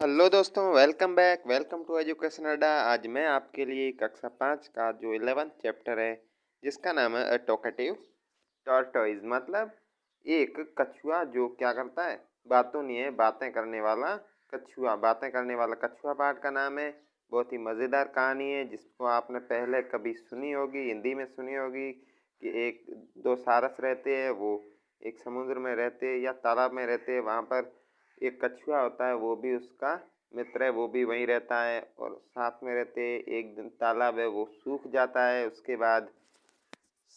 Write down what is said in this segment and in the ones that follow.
Hello दोस्तों, welcome back, welcome to education Adda. आज मैं आपके लिए कक्षा 5 का जो 11th चैप्टर है जिसका नाम है टॉकेटिव टॉर्टोइज, मतलब एक कछुआ जो क्या करता है, बातों नहीं है, बातें करने वाला कछुआ। बातें करने वाला कछुआ पाठ का नाम है। बहुत ही मज़ेदार कहानी है जिसको आपने पहले कभी सुनी होगी, हिंदी में सुनी होगी कि एक दो सारस रहते हैं, वो एक समुद्र में रहते हैं या तालाब में रहते हैं। वहाँ पर एक कछुआ होता है, वो भी उसका मित्र है, वो भी वहीं रहता है और साथ में रहते। एक दिन तालाब है वो सूख जाता है। उसके बाद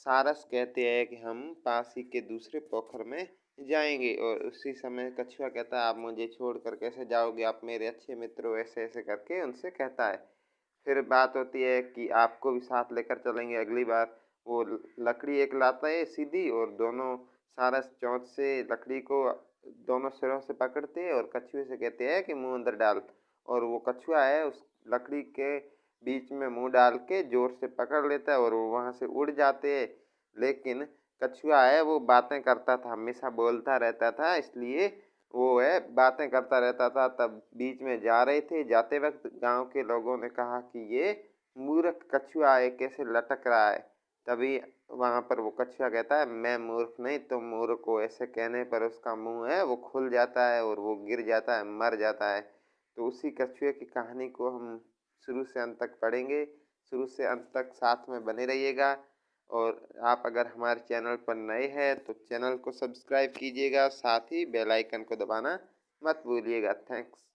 सारस कहते हैं कि हम पास ही के दूसरे पोखर में जाएंगे, और उसी समय कछुआ कहता है आप मुझे छोड़कर कैसे जाओगे, आप मेरे अच्छे मित्र हो, ऐसे ऐसे करके उनसे कहता है। फिर बात होती है कि आपको भी साथ लेकर चलेंगे अगली बार। वो लकड़ी एक लाता है सीधी, और दोनों सारस चोंच से लकड़ी को दोनों सिरों से पकड़ते हैं और कछुए से कहते हैं कि मुंह अंदर डाल। और वो कछुआ है उस लकड़ी के बीच में मुंह डाल के जोर से पकड़ लेता है और वो वहाँ से उड़ जाते हैं। लेकिन कछुआ है वो बातें करता था, हमेशा बोलता रहता था, इसलिए वो है बातें करता रहता था। तब बीच में जा रहे थे, जाते वक्त गांव के लोगों ने कहा कि ये मूर्ख कछुआ है, कैसे लटक रहा है। तभी वहां पर वो कछुआ कहता है मैं मूर्ख नहीं, तुम मूर्ख हो। ऐसे कहने पर उसका मुंह है वो खुल जाता है और वो गिर जाता है, मर जाता है। तो उसी कछुए की कहानी को हम शुरू से अंत तक पढ़ेंगे। शुरू से अंत तक साथ में बने रहिएगा। और आप अगर हमारे चैनल पर नए हैं तो चैनल को सब्सक्राइब कीजिएगा, साथ ही बेल आइकन को दबाना मत भूलिएगा। थैंक्स।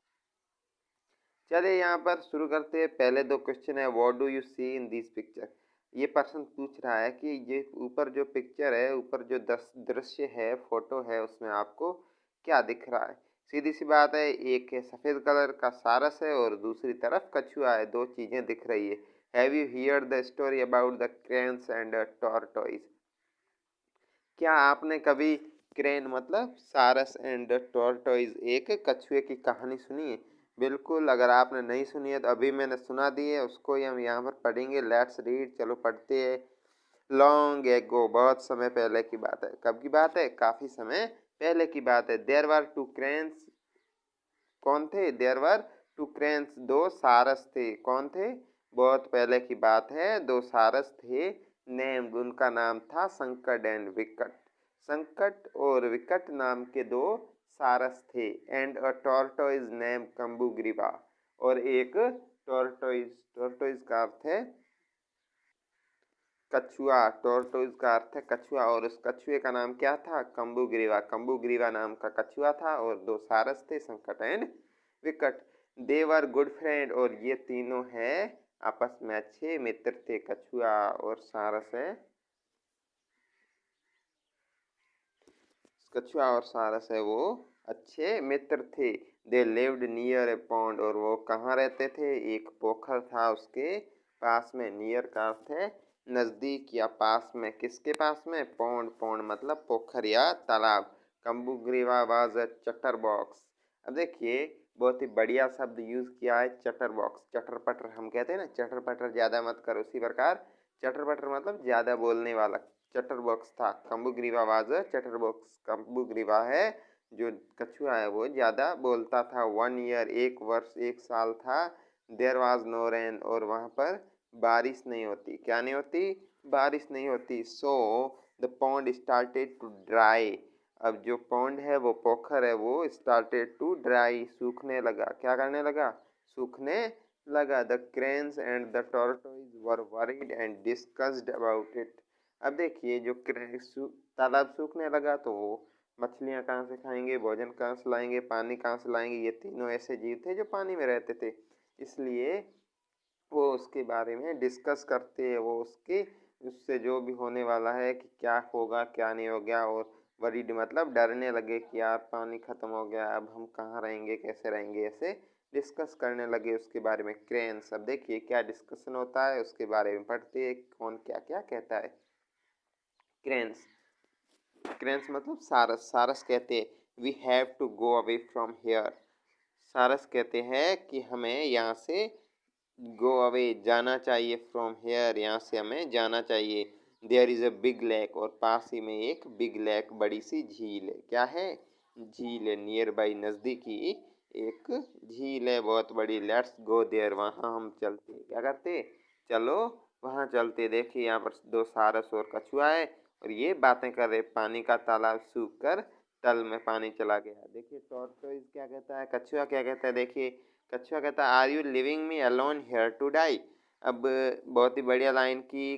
चलिए यहाँ पर शुरू करते हैं। पहले दो क्वेश्चन है, what do you see in this picture. ये पर्सन पूछ रहा है कि ये ऊपर जो पिक्चर है, ऊपर जो दृश्य है, फोटो है, उसमें आपको क्या दिख रहा है। सीधी सी बात है, एक है सफ़ेद कलर का सारस है और दूसरी तरफ कछुआ है, दो चीज़ें दिख रही है। Have you here the story about the cranes and tortoise. क्या आपने कभी क्रेन मतलब सारस एंड टॉर्टोइज एक कछुए की कहानी सुनी है? बिल्कुल, अगर आपने नहीं सुनी है तो अभी मैंने सुना दी है, उसको ही हम यहाँ पर पढ़ेंगे। लेट्स रीड, चलो पढ़ते हैं। लॉन्ग एगो, बहुत समय पहले की बात है। कब की बात है? काफी समय पहले की बात है। There were two cranes. कौन थे? देयर वर टू क्रेन्स, दो सारस थे। कौन थे? बहुत पहले की बात है, दो सारस थे। नेम्ड, उनका नाम था संकट एंड विकट। संकट और विकट नाम के दो सारस थे। एंड अ टॉर्टोइज नेम कम्बुग्रीवा, और एक टॉर्टोइज, टॉर्टोइज का अर्थ है कछुआ। टॉर्टोइज का अर्थ है कछुआ, और उस कछुए का नाम क्या था? कम्बुग्रीवा। कम्बुग्रीवा नाम का कछुआ था और दो सारस थे, संकट एंड विकट। दे वर गुड फ्रेंड, और ये तीनों हैं आपस में अच्छे मित्र थे। कछुआ और सारस है, कछुआ और सारस है वो अच्छे मित्र थे। They lived near A pond, और वो कहाँ रहते थे? एक पोखर था उसके पास में। नियर का अर्थ है नज़दीक या पास में। किसके पास में? पॉन्ड। पॉन्ड मतलब पोखर या तालाब। कम्बुग्रीवा वाज अ चटर बॉक्स। अब देखिए, बहुत ही बढ़िया शब्द यूज किया है, चटर बॉक्स। चटर पटर हम कहते हैं ना, चटर पटर ज्यादा मत कर, उसी प्रकार चटर पटर मतलब ज्यादा बोलने वाला। चटर बॉक्स था। कम्बुग्रीवा वाज चटर बॉक्स। कम्बुग्रीवा है जो कछुआ है वो ज्यादा बोलता था। 1 ईयर, एक वर्ष, एक साल था। देयर वाज नो रेन, और वहां पर बारिश नहीं होती। क्या नहीं होती? बारिश नहीं होती। So the pond started to dry. अब जो पॉन्ड है, वो पोखर है, वो स्टार्टेड टू ड्राई, सूखने लगा। क्या करने लगा? सूखने लगा। The cranes and the tortoise were worried and discussed about it. अब देखिए, जो तालाब सूखने लगा तो वो मछलियाँ कहाँ से खाएंगे, भोजन कहाँ से लाएंगे, पानी कहाँ से लाएंगे। ये तीनों ऐसे जीव थे जो पानी में रहते थे, इसलिए वो उसके बारे में डिस्कस करते हैं। वो उसके उससे जो भी होने वाला है कि क्या होगा क्या नहीं हो गया, और वरीड मतलब डरने लगे कि यार पानी खत्म हो गया, अब हम कहाँ रहेंगे, कैसे रहेंगे, ऐसे डिस्कस करने लगे उसके बारे में। क्रेन्स, अब देखिए क्या डिस्कशन होता है उसके बारे में पढ़ते हैं, कौन क्या क्या कहता है। क्रेन्स, क्रेन्स मतलब सारस। सारस कहते हैं we have to go away from here. सारस कहते हैं कि हमें यहाँ से गो अवे जाना चाहिए, फ्रॉम हेयर यहाँ से हमें जाना चाहिए। There is a big lake, और पास ही में एक बिग लेक, बड़ी सी झील है। क्या है? झील है। नियर बाई नज़दीकी एक झील है बहुत बड़ी, लेट्स गो देयर, वहाँ हम चलते, क्या करते, चलो वहाँ चलते। देखिए यहाँ पर दो सारस और कछुआ है और ये बातें कर रहे, पानी का तालाब सूख कर तल में पानी चला गया। देखिए टॉर्टोइज क्या कहता है, कछुआ क्या कहता है, देखिए कछुआ कहता है are you leaving me alone here to die. अब बहुत ही बढ़िया लाइन की,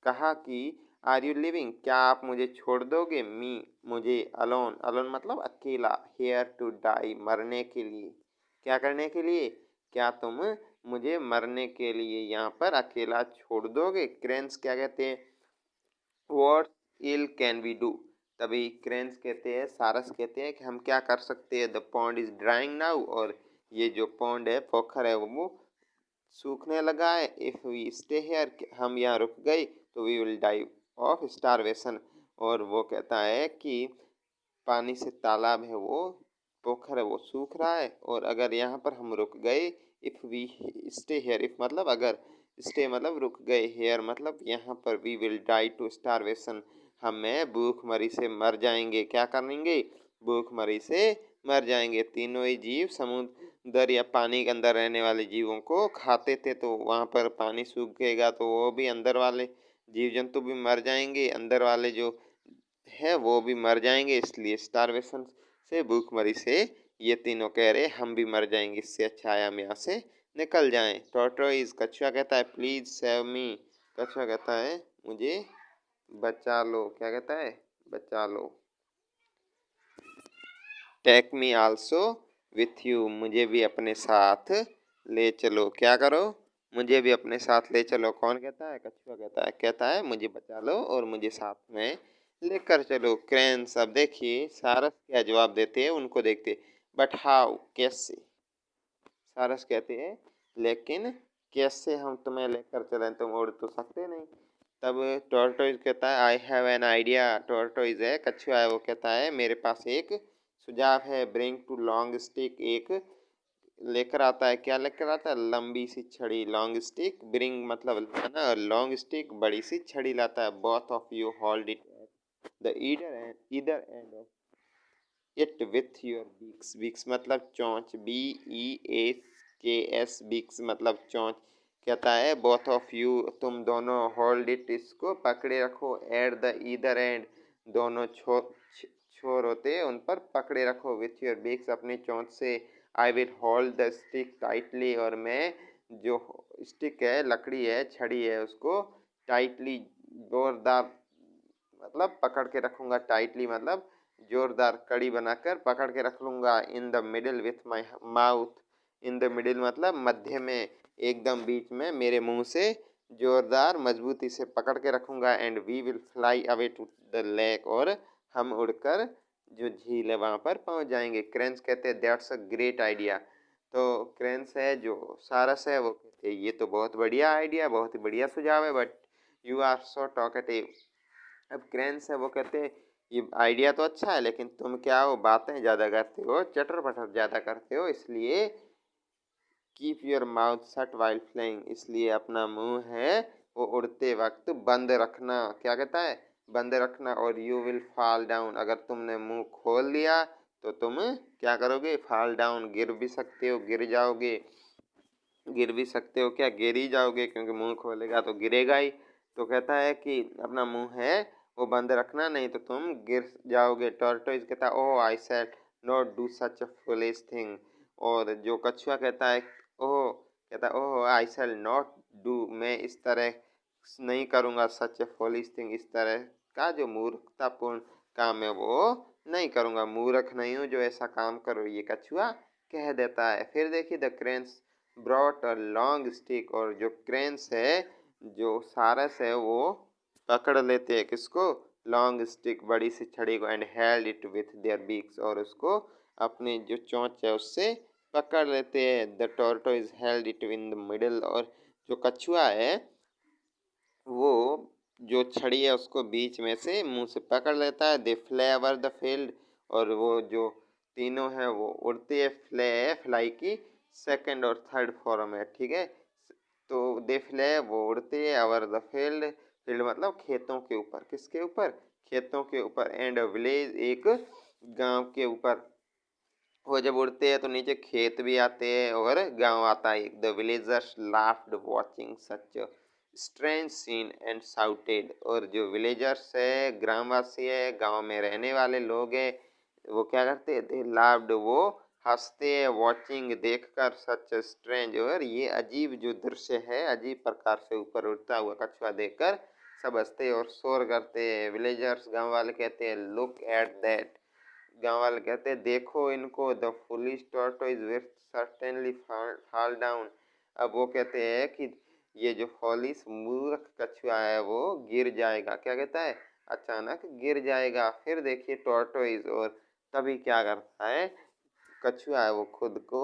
कहा कि आर यू लिविंग, क्या आप मुझे छोड़ दोगे, मी मुझे, अलोन, अलोन मतलब अकेला, हेयर टू डाई मरने के लिए, क्या करने के लिए, क्या तुम मुझे मरने के लिए यहाँ पर अकेला छोड़ दोगे। क्रेन्स क्या कहते हैं, what else can we do, तभी क्रेन्स कहते हैं, सारस कहते हैं कि हम क्या कर सकते हैं, the pond is drawing now, और ये जो पॉन्ड है, पोखर है, वो सूखने लगा है। इफ़ वी स्टे हेयर, हम यहाँ रुक गए तो we will die of starvation. और वो कहता है कि पानी से तालाब है वो, पोखर है वो सूख रहा है, और अगर यहाँ पर हम रुक गए, if we stay here, if मतलब अगर, स्टे मतलब रुक गए, हेयर मतलब यहाँ पर, we will die to starvation, हमें भूखमरी से मर जाएंगे, क्या करेंगे, भूखमरी से मर जाएंगे। तीनों ही जीव समुद्र या पानी के अंदर रहने वाले जीवों को खाते थे, तो वहाँ पर पानी सूखेगा तो वो भी अंदर वाले जीव जंतु भी मर जाएंगे, अंदर वाले जो है वो भी मर जाएंगे, इसलिए स्टारवेशन से, भूखमरी से ये तीनों कह रहे हम भी मर जाएंगे, इससे अच्छा है हम यहाँ से निकल जाएं। टॉर्टोइज, कछुआ कहता है प्लीज सेव मी, कछुआ कहता है मुझे बचा लो, क्या कहता है, बचा लो। Take me also with you, मुझे भी अपने साथ ले चलो, क्या करो, मुझे भी अपने साथ ले चलो। कौन कहता है, कछुआ कहता है मुझे बचा लो और मुझे साथ में लेकर चलो। क्रेन्स, अब देखिए सारस क्या जवाब देते हैं, उनको देखते, बट हाउ, कैसे, सारस कहते हैं लेकिन कैसे हम तुम्हें लेकर चलें, तुम उड़ तो सकते नहीं। तब टॉर्टोइज कहता है I have an idea, tortoise है, कछुआ है, वो कहता है मेरे पास एक सुझाव है, ब्रिंग टू लॉन्ग स्टिक, एक लेकर आता है, क्या लेकर आता है, लंबी सी छड़ी, लॉन्ग स्टिक, ब्रिंग मतलब लाना, और लॉन्ग स्टिक बड़ी सी छड़ी लाता है। Both of you hold it the either end of it with your beaks, beaks मतलब चोंच, BEAKS, बीक्स मतलब चोंच। कहता है बोथ ऑफ यू, तुम दोनों, होल्ड इट इसको पकड़े रखो, एट द ईदर एंड, दोनों छोर होते हैं उन पर पकड़े रखो, विथ योर बीक्स अपनी चोंच से, I will hold the stick tightly, और मैं जो स्टिक है, लकड़ी है, छड़ी है, उसको टाइटली, जोरदार मतलब पकड़ के रखूंगा, टाइटली मतलब जोरदार कड़ी बनाकर पकड़ के रख लूंगा। In the middle with my mouth, in the middle मतलब मध्य में, एकदम बीच में, मेरे मुंह से जोरदार मजबूती से पकड़ के रखूंगा। And we will fly away to the lake, और हम उड़कर जो झील है वहाँ पर पहुँच जाएंगे। क्रेन्स कहते हैं दैट्स अ ग्रेट आइडिया, तो क्रेन्स है जो सारस है वो कहते हैं ये तो बहुत बढ़िया आइडिया, बहुत ही बढ़िया सुझाव है, but you are so talkative. अब क्रेन्स है वो कहते हैं ये आइडिया तो अच्छा है लेकिन तुम क्या हो, बातें ज़्यादा करते हो, चटर पटर ज़्यादा करते हो, इसलिए keep your mouth shut while flying, इसलिए अपना मुंह है वो उड़ते वक्त बंद रखना, क्या कहता है, बंद रखना। और यू विल फॉल डाउन, अगर तुमने मुंह खोल लिया तो तुम क्या करोगे, फॉल डाउन, गिर भी सकते हो, गिर जाओगे, गिर भी सकते हो, क्या गिर ही जाओगे, क्योंकि मुंह खोलेगा तो गिरेगा ही। तो कहता है कि अपना मुंह है वो बंद रखना, नहीं तो तुम गिर जाओगे। टॉर्टोइज कहता है oh I said not do such a foolish thing, और जो कछुआ कहता है ओह, कहता है oh I said not do, मैं इस तरह नहीं करूँगा, सच अ फुलिश थिंग, इस तरह का जो मूर्खतापूर्ण काम है वो नहीं करूँगा, मूर्ख नहीं हूँ जो ऐसा काम करो, ये कछुआ कह देता है। फिर देखिए the cranes brought a long stick, और जो क्रेन्स है, जो सारस है, वो पकड़ लेते हैं किसको, लॉन्ग स्टिक, बड़ी सी छड़ी को, and held it with their beaks, और उसको अपनी जो चोंच है उससे पकड़ लेते हैं। The tortoise held it in the middle, और जो कछुआ है वो जो छड़ी है उसको बीच में से मुंह से पकड़ लेता है। दे फ्ले ओवर द फील्ड, और वो जो तीनों हैं वो उड़ते हैं, फ्लाई की सेकंड और थर्ड फॉर्म है, ठीक है। तो दे फ्ले, वो उड़ते हैं, ओवर द फील्ड, फील्ड मतलब खेतों के ऊपर, किसके ऊपर, खेतों के ऊपर, एंड विलेज, एक गांव के ऊपर, वो जब उड़ते हैं तो नीचे खेत भी आते हैं और गांव आता है। The villagers laughed watching such strange scene and shouted. और जो विलेजर्स है, ग्रामवासी है, गांव में रहने वाले लोग हैं, वो क्या करते थे? लाफ्ड, वो हंसते हैं, वॉचिंग देखकर, सच स्ट्रेंज, और ये अजीब जो दृश्य है, अजीब प्रकार से ऊपर उड़ता हुआ कछुआ देखकर सब हंसते और शोर करते हैं। विलेजर्स, गांव वाले कहते हैं, लुक एट दैट। गांव वाले कहते हैं, देखो इनको। The foolish tortoise will certainly fall down. अब वो कहते हैं कि ये जो फॉलिश मूर्ख कछुआ है वो गिर जाएगा। क्या कहता है? अचानक गिर जाएगा। फिर देखिए टॉर्टोइज, और तभी क्या करता है कछुआ है, वो खुद को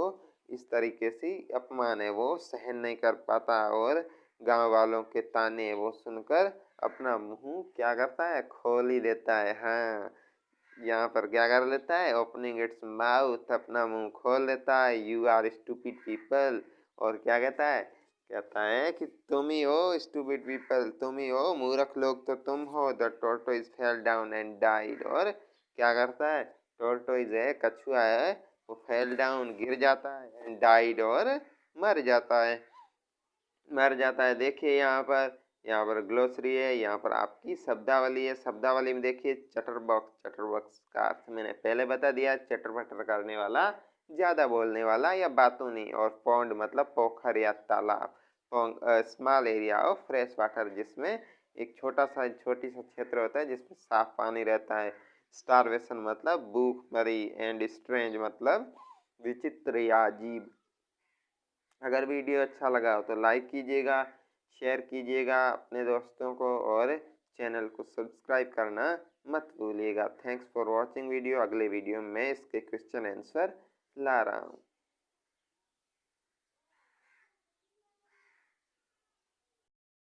इस तरीके से अपमान है वो सहन नहीं कर पाता, और गांव वालों के ताने वो सुनकर अपना मुंह क्या करता है? खोल ही देता है। हाँ, यहाँ पर क्या कर लेता है? ओपनिंग इट्स माउथ, अपना मुंह खोल लेता है। You are stupid people. और क्या कहता है? कहता है कि तुम ही हो स्टूपिड पीपल, तुम ही हो मूर्ख लोग, तो तुम हो। The tortoise fell down and died. और क्या करता है? टोर्टोइज है, कछुआ है, वो फेल डाउन, गिर जाता है, एंड डाइड, और मर जाता है। मर जाता है। देखिए यहाँ पर ग्लोसरी है, यहाँ पर आपकी शब्दावली है। शब्दावली में देखिए चटर बॉक्स। चटर बॉक्स का अर्थ मैंने पहले बता दिया, चटर पटर करने वाला, ज्यादा बोलने वाला या बातों नहीं। और पौंड मतलब पोखर या तालाब। Small area of fresh water, जिसमें एक छोटी सा क्षेत्र होता है जिसमें साफ पानी रहता है। स्टारवेशन मतलब भूख मरी, एंड स्ट्रेंज मतलब विचित्र या अजीब। अगर वीडियो अच्छा लगा हो तो लाइक कीजिएगा, शेयर कीजिएगा अपने दोस्तों को, और चैनल को सब्सक्राइब करना मत भूलिएगा। Thanks for watching video. अगले वीडियो में इसके क्वेश्चन आंसर ला रहा हूँ।